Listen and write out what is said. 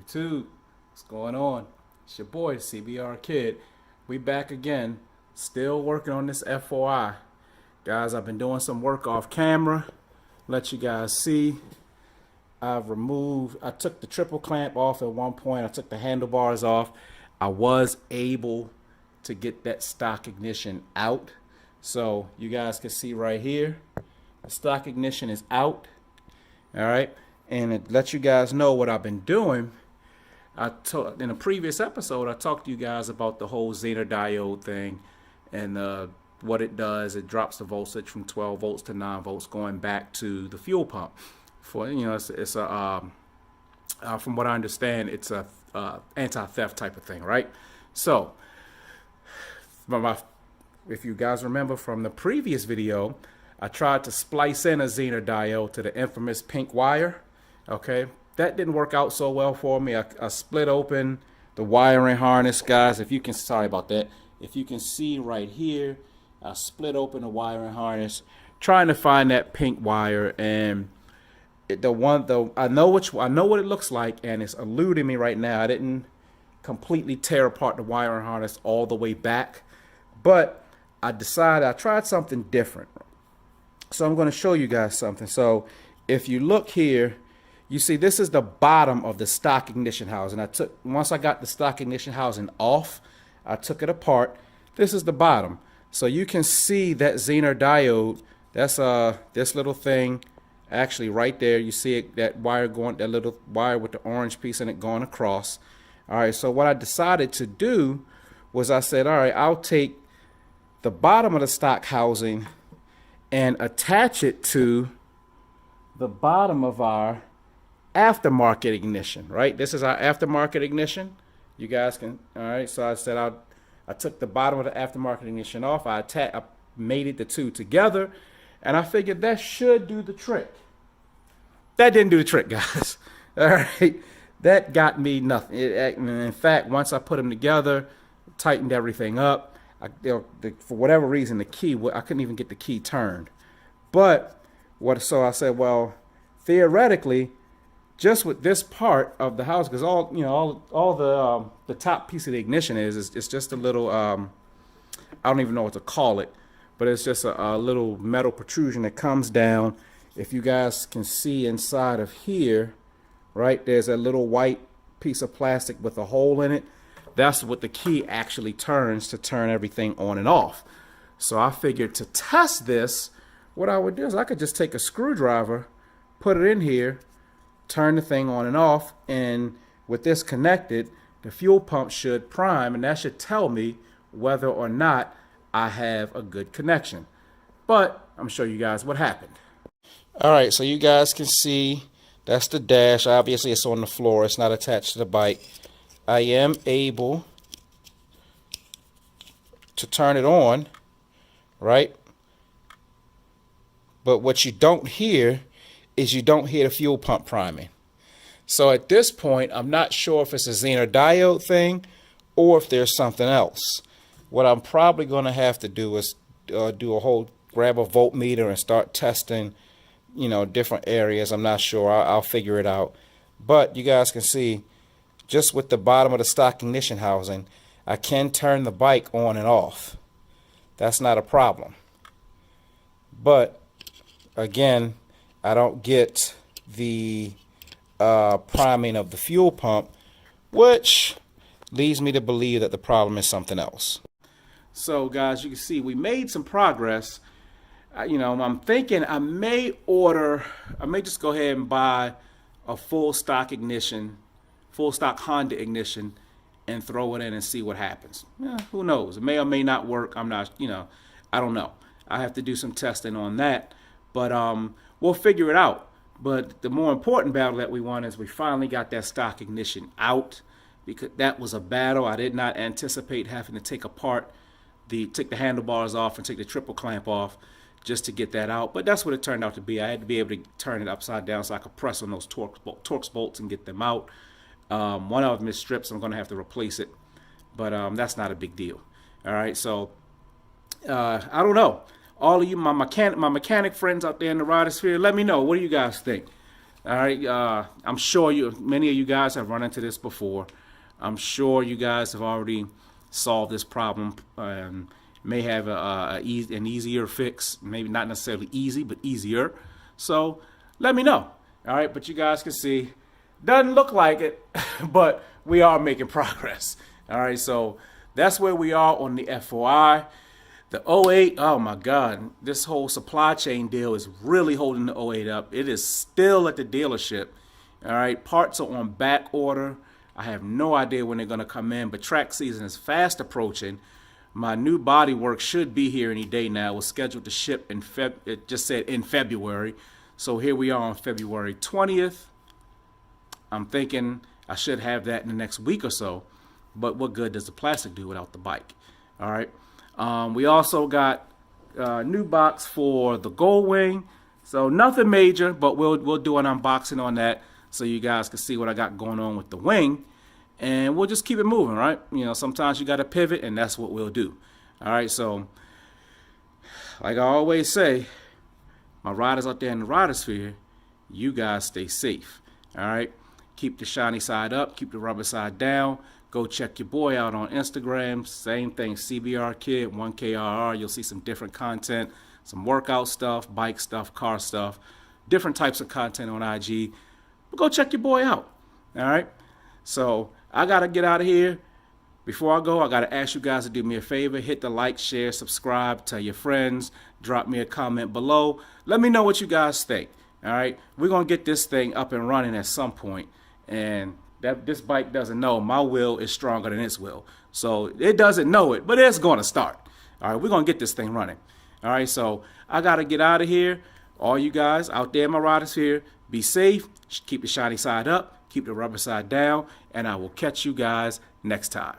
YouTube, what's going on? It's your boy CBR Kid. We back again, still working on this F4i. Guys, I've been doing some work off camera. Let you guys see. I took the triple clamp off at one point. I took the handlebars off. I was able to get that stock ignition out. So you guys can see right here, the stock ignition is out. All right. And it lets you guys know what I've been doing. In a previous episode, I talked to you guys about the whole Zener diode thing and what it does. It drops the voltage from 12 volts to 9 volts going back to the fuel pump. It's a from what I understand, it's a anti-theft type of thing, right? So, if you guys remember from the previous video, I tried to splice in a Zener diode to the infamous pink wire. Okay, that didn't work out so well for me. I split open the wiring harness, guys. Sorry about that. If you can see right here, I split open the wiring harness, trying to find that pink wire, and I know what it looks like, and it's eluding me right now. I didn't completely tear apart the wiring harness all the way back, but I decided I tried something different. So I'm going to show you guys something. So if you look here, you see this is the bottom of the stock ignition housing. Once I got the stock ignition housing off, I took it apart. This is the bottom. So you can see that Zener diode. That's this little thing actually right there. You see it, that little wire with the orange piece in it going across. All right, so what I decided to do was I said, all right, I'll take the bottom of the stock housing and attach it to the bottom of our aftermarket ignition, right? This is our aftermarket ignition. You guys can, all right, so I said I took the bottom of the aftermarket ignition off. I mated the two together, and I figured that should do the trick. That didn't do the trick, guys. All right, that got me nothing. In fact, once I put them together, tightened everything up, for whatever reason, I couldn't even get the key turned. So I said, well, theoretically, just with this part of the house, because all the top piece of the ignition it's just a little I don't even know what to call it, but it's just a little metal protrusion that comes down. If you guys can see inside of here, right, there's a little white piece of plastic with a hole in it. That's what the key actually turns to turn everything on and off. So I figured to test this, what I would do is I could just take a screwdriver, put it in here, turn the thing on and off, and with this connected, the fuel pump should prime, and that should tell me whether or not I have a good connection. But I'm show you guys what happened. All right, so you guys can see that's the dash. Obviously, it's on the floor. It's not attached to the bike. I am able to turn it on, right? But what you don't hear is you don't hear the fuel pump priming. So at this point, I'm not sure if it's a Zener diode thing or if there's something else. What I'm probably going to have to do is grab a voltmeter and start testing, different areas. I'm not sure. I'll figure it out. But you guys can see, just with the bottom of the stock ignition housing, I can turn the bike on and off. That's not a problem. But again, I don't get the priming of the fuel pump, which leads me to believe that the problem is something else. So guys, you can see we made some progress. I'm thinking I may just go ahead and buy a full stock Honda ignition and throw it in and see what happens. Who knows? It may or may not work. I'm not, I don't know. I have to do some testing on that, but we'll figure it out. But the more important battle that we won is we finally got that stock ignition out, because that was a battle. I did not anticipate having to take the handlebars off and take the triple clamp off just to get that out. But that's what it turned out to be. I had to be able to turn it upside down so I could press on those Torx bolts and get them out. One of them is stripped, so I'm going to have to replace it. But that's not a big deal. All right, so I don't know. All of you, my mechanic friends out there in the rider sphere, let me know. What do you guys think? All right, I'm sure many of you guys have run into this before. I'm sure you guys have already solved this problem. May have an easier fix, maybe not necessarily easy, but easier. So let me know. All right, but you guys can see, doesn't look like it, but we are making progress. All right, so that's where we are on the F4i. The 08, oh my God, this whole supply chain deal is really holding the 08 up. It is still at the dealership. All right, parts are on back order. I have no idea when they're going to come in, but track season is fast approaching. My new body work should be here any day now. It was scheduled to ship it just said in February. So here we are on February 20th. I'm thinking I should have that in the next week or so. But what good does the plastic do without the bike? All right. We also got a new box for the Gold Wing. So nothing major, but we'll do an unboxing on that so you guys can see what I got going on with the wing. And we'll just keep it moving, right? You know, sometimes you got to pivot, and that's what we'll do. All right. So like I always say, my riders out there in the rider sphere, you guys stay safe. All right. Keep the shiny side up, keep the rubber side down. Go check your boy out on Instagram. Same thing, CBR Kid, 1KRR. You'll see some different content, some workout stuff, bike stuff, car stuff, different types of content on IG. But go check your boy out. All right. So I got to get out of here. Before I go, I got to ask you guys to do me a favor. Hit the like, share, subscribe, tell your friends, drop me a comment below. Let me know what you guys think. All right. We're going to get this thing up and running at some point. And this bike doesn't know my will is stronger than its will. So it doesn't know it, but it's going to start. All right, we're going to get this thing running. All right, so I got to get out of here. All you guys out there in my riders here, be safe. Keep the shiny side up. Keep the rubber side down. And I will catch you guys next time.